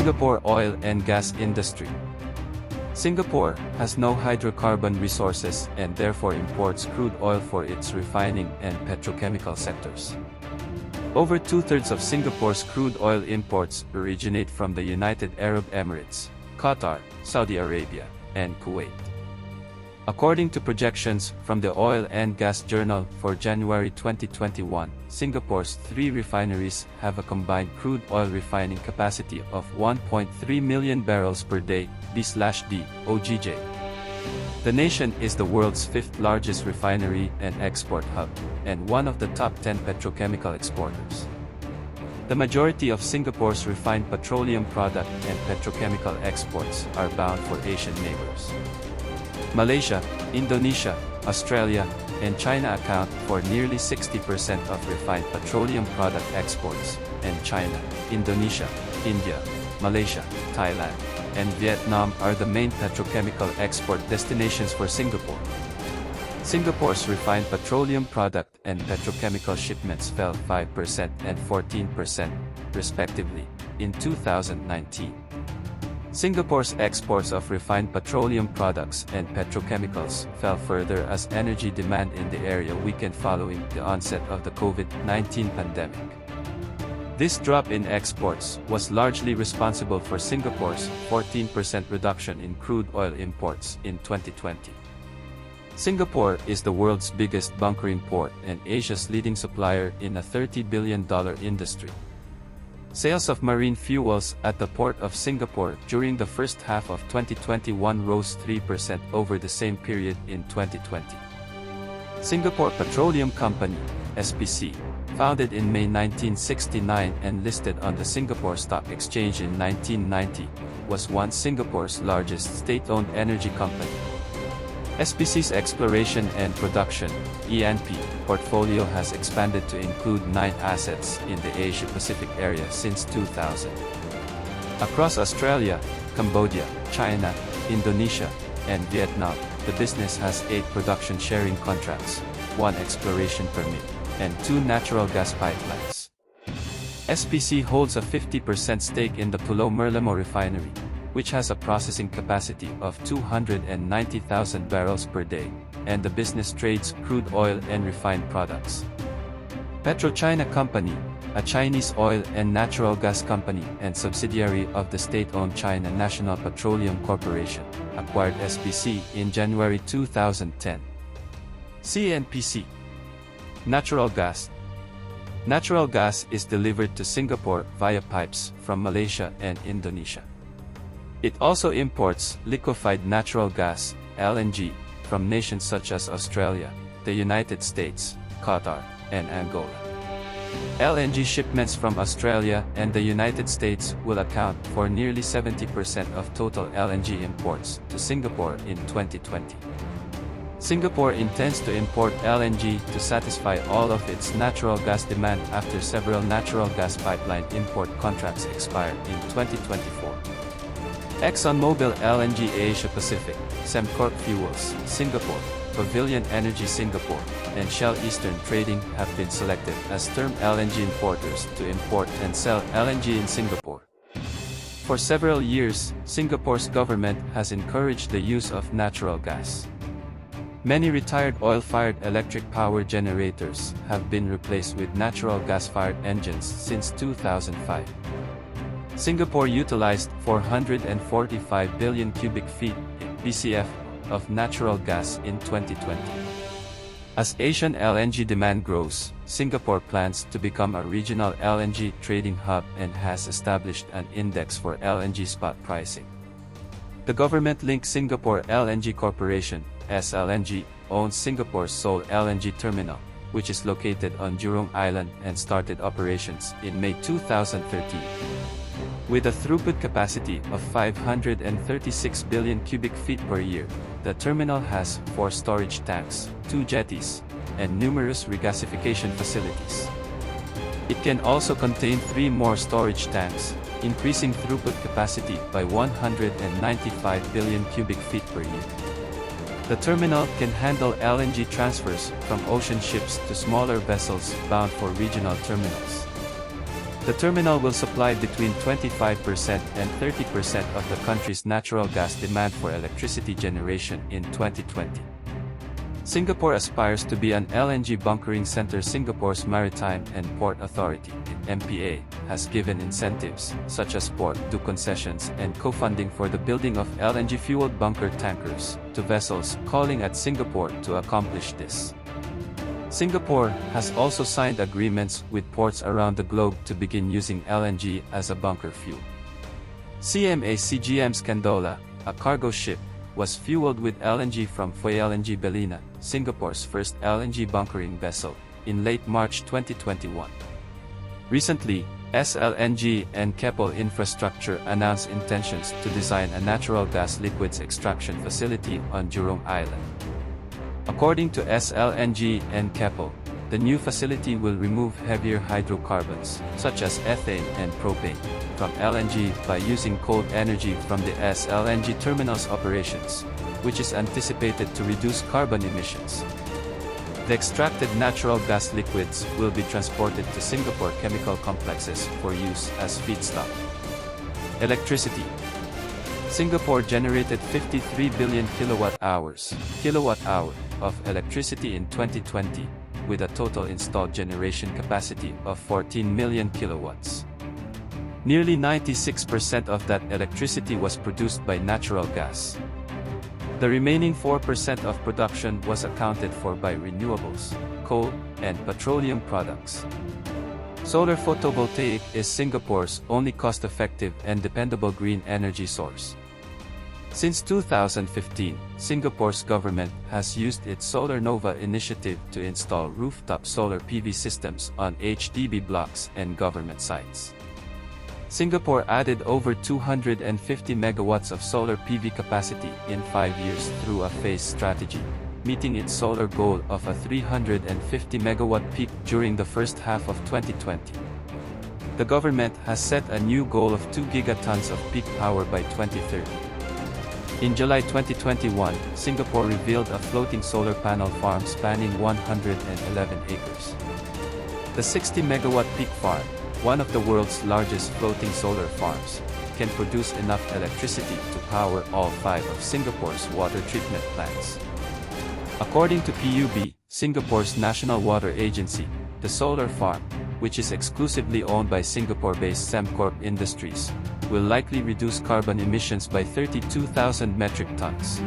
Singapore oil and gas industry. Singapore has no hydrocarbon resources and therefore imports crude oil for its refining and petrochemical sectors. Over two-thirds of Singapore's crude oil imports originate from the United Arab Emirates, Qatar, Saudi Arabia, and Kuwait. According to projections from the Oil and Gas Journal for January 2021, Singapore's 3 refineries have a combined crude oil refining capacity of 1.3 million barrels per day, B/D, OGJ. The nation is the world's 5th largest refinery and export hub, and one of the top 10 petrochemical exporters. The majority of Singapore's refined petroleum product and petrochemical exports are bound for Asian neighbors. Malaysia, Indonesia, Australia, and China account for nearly 60% of refined petroleum product exports, and China, Indonesia, India, Malaysia, Thailand, and Vietnam are the main petrochemical export destinations for Singapore. Singapore's refined petroleum product and petrochemical shipments fell 5% and 14%, respectively, in 2019. Singapore's exports of refined petroleum products and petrochemicals fell further as energy demand in the area weakened following the onset of the COVID-19 pandemic. This drop in exports was largely responsible for Singapore's 14% reduction in crude oil imports in 2020. Singapore is the world's biggest bunkering port and Asia's leading supplier in a $30 billion industry. Sales of marine fuels at the Port of Singapore during the first half of 2021 rose 3% over the same period in 2020. Singapore Petroleum Company, SPC, founded in May 1969 and listed on the Singapore Stock Exchange in 1990, was once Singapore's largest state-owned energy company. SPC's exploration and production (E&P) portfolio has expanded to include 9 assets in the Asia-Pacific area since 2000. Across Australia, Cambodia, China, Indonesia, and Vietnam, the business has 8 production sharing contracts, 1 exploration permit, and 2 natural gas pipelines. SPC holds a 50% stake in the PETROLEum refinery, which has a processing capacity of 290,000 barrels per day, and the business trades crude oil and refined products. PetroChina Company, a Chinese oil and natural gas company and subsidiary of the state-owned China National Petroleum Corporation, acquired SPC in January 2010. CNPC. Natural gas. Natural gas is delivered to Singapore via pipes from Malaysia and Indonesia. It also imports liquefied natural gas, LNG, from nations such as Australia, the United States, Qatar, and Angola. LNG shipments from Australia and the United States will account for nearly 70% of total LNG imports to Singapore in 2020. Singapore intends to import LNG to satisfy all of its natural gas demand after several natural gas pipeline import contracts expire in 2024. ExxonMobil LNG Asia Pacific, Sembcorp Fuels, Singapore, Pavilion Energy Singapore, and Shell Eastern Trading have been selected as term LNG importers to import and sell LNG in Singapore. For several years, Singapore's government has encouraged the use of natural gas. Many retired oil-fired electric power generators have been replaced with natural gas-fired engines since 2005. Singapore utilized 445 billion cubic feet (BCF) of natural gas in 2020. As Asian LNG demand grows, Singapore plans to become a regional LNG trading hub and has established an index for LNG spot pricing. The government-linked Singapore LNG Corporation, SLNG, owns Singapore's sole LNG terminal, which is located on Jurong Island and started operations in May 2013. With a throughput capacity of 536 billion cubic feet per year, the terminal has 4 storage tanks, 2 jetties, and numerous regasification facilities. It can also contain 3 more storage tanks, increasing throughput capacity by 195 billion cubic feet per year. The terminal can handle LNG transfers from ocean ships to smaller vessels bound for regional terminals. The terminal will supply between 25% and 30% of the country's natural gas demand for electricity generation in 2020. Singapore aspires to be an LNG bunkering center. Singapore's Maritime and Port Authority, MPA, has given incentives, such as port due concessions and co-funding for the building of LNG-fueled bunker tankers, to vessels calling at Singapore to accomplish this. Singapore has also signed agreements with ports around the globe to begin using LNG as a bunker fuel. CMA CGM's Candola, a cargo ship, was fueled with LNG from LNG Bellina, Singapore's first LNG bunkering vessel, in late March 2021. Recently, SLNG and Keppel Infrastructure announced intentions to design a natural gas liquids extraction facility on Jurong Island. According to SLNG and Keppel, the new facility will remove heavier hydrocarbons, such as ethane and propane, from LNG by using cold energy from the SLNG terminal's operations, which is anticipated to reduce carbon emissions. The extracted natural gas liquids will be transported to Singapore chemical complexes for use as feedstock. Electricity. Singapore generated 53 billion kilowatt-hours of electricity in 2020, with a total installed generation capacity of 14 million kilowatts. Nearly 96% of that electricity was produced by natural gas. The remaining 4% of production was accounted for by renewables, coal, and petroleum products. Solar photovoltaic is Singapore's only cost-effective and dependable green energy source. Since 2015, Singapore's government has used its Solar Nova initiative to install rooftop solar PV systems on HDB blocks and government sites. Singapore added over 250 megawatts of solar PV capacity in 5 years through a phased strategy, meeting its solar goal of a 350 megawatt peak during the first half of 2020. The government has set a new goal of 2 gigatons of peak power by 2030. In July 2021, Singapore revealed a floating solar panel farm spanning 111 acres. The 60-megawatt peak farm, one of the world's largest floating solar farms, can produce enough electricity to power all 5 of Singapore's water treatment plants. According to PUB, Singapore's national water agency, the solar farm, which is exclusively owned by Singapore-based Sembcorp Industries, will likely reduce carbon emissions by 32,000 metric tons.